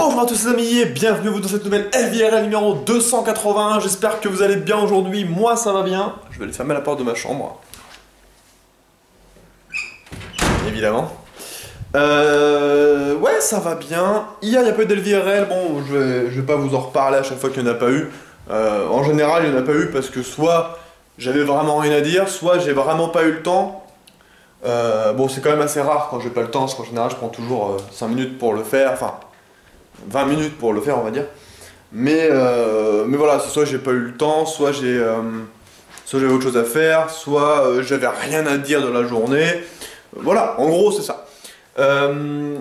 Bonjour à tous les amis et bienvenue dans cette nouvelle LVRL numéro 281. J'espère que vous allez bien aujourd'hui, moi ça va bien. Je vais aller fermer la porte de ma chambre. Évidemment. Ouais, ça va bien. Hier il y a pas eu d'LVRL, bon je vais pas vous en reparler à chaque fois qu'il n'y en a pas eu. En général il n'y en a pas eu parce que soit j'avais vraiment rien à dire, soit j'ai vraiment pas eu le temps. Bon c'est quand même assez rare quand j'ai pas le temps, parce qu'en général je prends toujours 5 minutes pour le faire, enfin 20 minutes pour le faire on va dire. Mais voilà, soit j'ai pas eu le temps, soit j'avais autre chose à faire, soit j'avais rien à dire de la journée. Voilà, en gros c'est ça.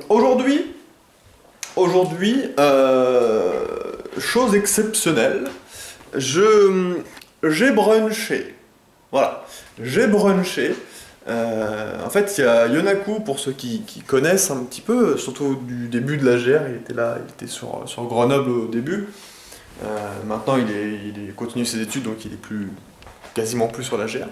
Aujourd'hui, chose exceptionnelle, j'ai brunché. Voilà, j'ai brunché. En fait, il y a Yonaku, pour ceux qui connaissent un petit peu, surtout du début de la GR, il était là, il était sur Grenoble au début. Maintenant, il continue ses études, donc il est quasiment plus sur la GR.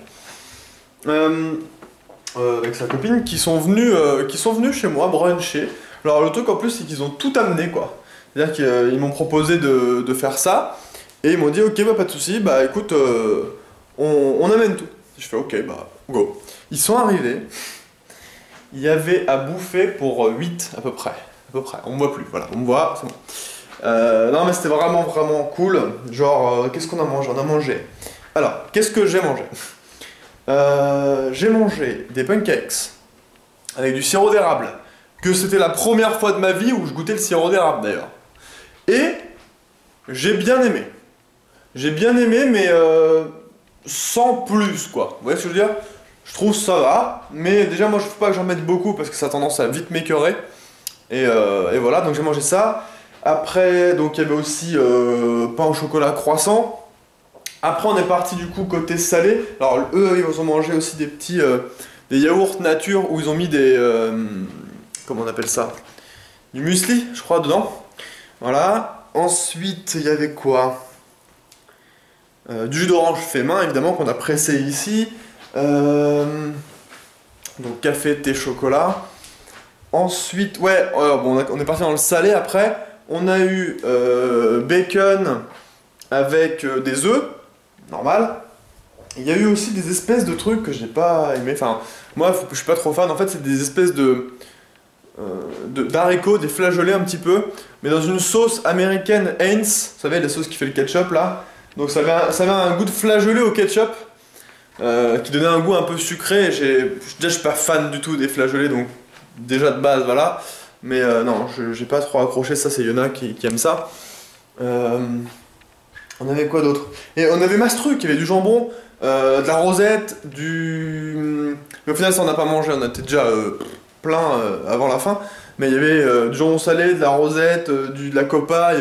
Avec sa copine, qui sont venus chez moi bruncher. Alors le truc en plus, c'est qu'ils ont tout amené, quoi. C'est-à-dire qu'ils m'ont proposé de faire ça, et ils m'ont dit ok, bah pas de soucis, bah écoute, on amène tout. Je fais ok, bah go. Ils sont arrivés, il y avait à bouffer pour 8 à peu près, on me voit plus, voilà, on me voit, c'est bon. Non mais c'était vraiment cool, genre qu'est-ce qu'on a mangé? On a mangé, alors qu'est-ce que j'ai mangé? J'ai mangé des pancakes avec du sirop d'érable, que c'était la première fois de ma vie où je goûtais le sirop d'érable d'ailleurs, et j'ai bien aimé, mais sans plus quoi, vous voyez ce que je veux dire? Je trouve ça va, mais déjà moi je ne faut pas que j'en mette beaucoup parce que ça a tendance à vite m'écœurer. Et voilà, donc j'ai mangé ça. Après, donc il y avait aussi pain au chocolat croissant. Après on est parti du coup côté salé. Alors eux ils ont mangé aussi des petits des yaourts nature où ils ont mis des comment on appelle ça? Du muesli je crois dedans. Voilà. Ensuite il y avait quoi? Du jus d'orange fait main évidemment qu'on a pressé ici. Donc café, thé, chocolat. Ensuite, ouais, bon, on est parti dans le salé après. On a eu bacon avec des œufs, normal. Il y a eu aussi des espèces de trucs que j'ai pas aimé. Enfin, moi, je suis pas trop fan. En fait, c'est des espèces d'haricots, des flageolets un petit peu, mais dans une sauce américaine Heinz. Vous savez, la sauce qui fait le ketchup là. Donc ça avait un goût de flageolet au ketchup. Qui donnait un goût un peu sucré. Déjà je suis pas fan du tout des flageolets, donc déjà de base voilà, mais non, j'ai pas trop accroché. Ça c'est Yona qui aime ça. On avait quoi d'autre? Et on avait Mastruc, il y avait du jambon, de la rosette, mais au final ça on n'a pas mangé, on était déjà plein avant la fin, mais il y avait du jambon salé, de la rosette, de la copa,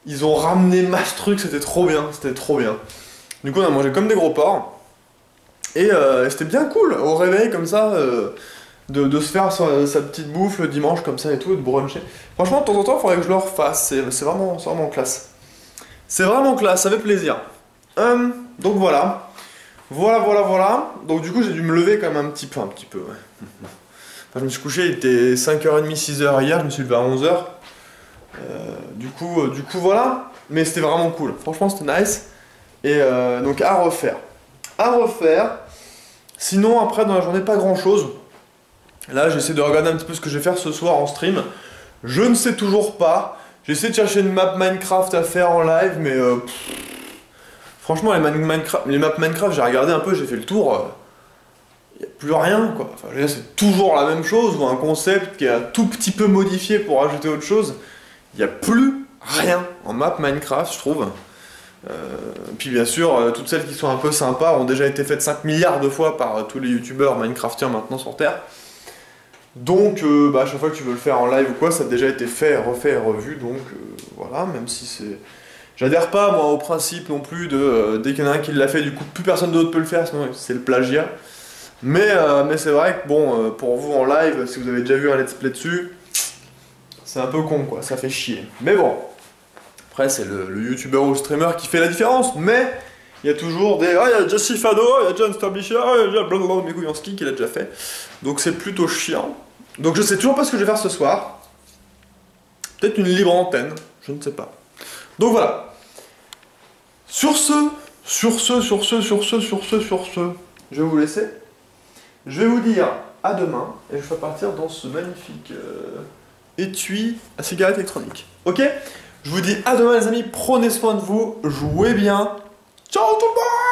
ils ont ramené Mastruc, c'était trop bien, Du coup on a mangé comme des gros porcs. Et c'était bien cool, au réveil comme ça, de se faire sa petite bouffe le dimanche comme ça et tout, et de bruncher. Franchement, de temps en temps, il faudrait que je le refasse, c'est vraiment classe. C'est vraiment classe, ça fait plaisir. Donc voilà. Voilà. Donc du coup, j'ai dû me lever quand même un petit peu, ouais. Enfin, je me suis couché, il était 5h30, 6h hier, je me suis levé à 11h. Du coup, voilà. Mais c'était vraiment cool, franchement, c'était nice. Et donc à refaire. Sinon après dans la journée pas grand chose. Là j'essaie de regarder un petit peu ce que je vais faire ce soir en stream. Je ne sais toujours pas. J'essaie de chercher une map Minecraft à faire en live, mais franchement les maps Minecraft j'ai regardé un peu, j'ai fait le tour. Il n'y a plus rien quoi. Enfin c'est toujours la même chose ou un concept qui est un tout petit peu modifié pour ajouter autre chose. Il n'y a plus rien en map Minecraft je trouve. Puis bien sûr, toutes celles qui sont un peu sympas ont déjà été faites 5 milliards de fois par tous les youtubeurs minecraftiens maintenant sur Terre. Donc à chaque fois que tu veux le faire en live ou quoi, ça a déjà été fait, refait et revu, donc voilà, même si c'est... J'adhère pas moi au principe non plus de dès qu'il y en a un qui l'a fait, du coup plus personne d'autre peut le faire, sinon c'est le plagiat. Mais c'est vrai que bon, pour vous en live, si vous avez déjà vu un let's play dessus, c'est un peu con quoi, ça fait chier. Mais bon. Après, c'est le youtubeur ou le streamer qui fait la différence, mais il y a toujours des. Ah, il y a déjà Sifado, il y a déjà Unstablisher, il y a déjà blablabla, Meguyanski qui l'a déjà fait. Donc c'est plutôt chiant. Donc je sais toujours pas ce que je vais faire ce soir. Peut-être une libre antenne, je ne sais pas. Donc voilà. Sur ce, je vais vous laisser. Je vais vous dire à demain, et je vais partir dans ce magnifique étui à cigarette électronique. Ok? Je vous dis à demain les amis, prenez soin de vous, jouez bien. Ciao tout le monde!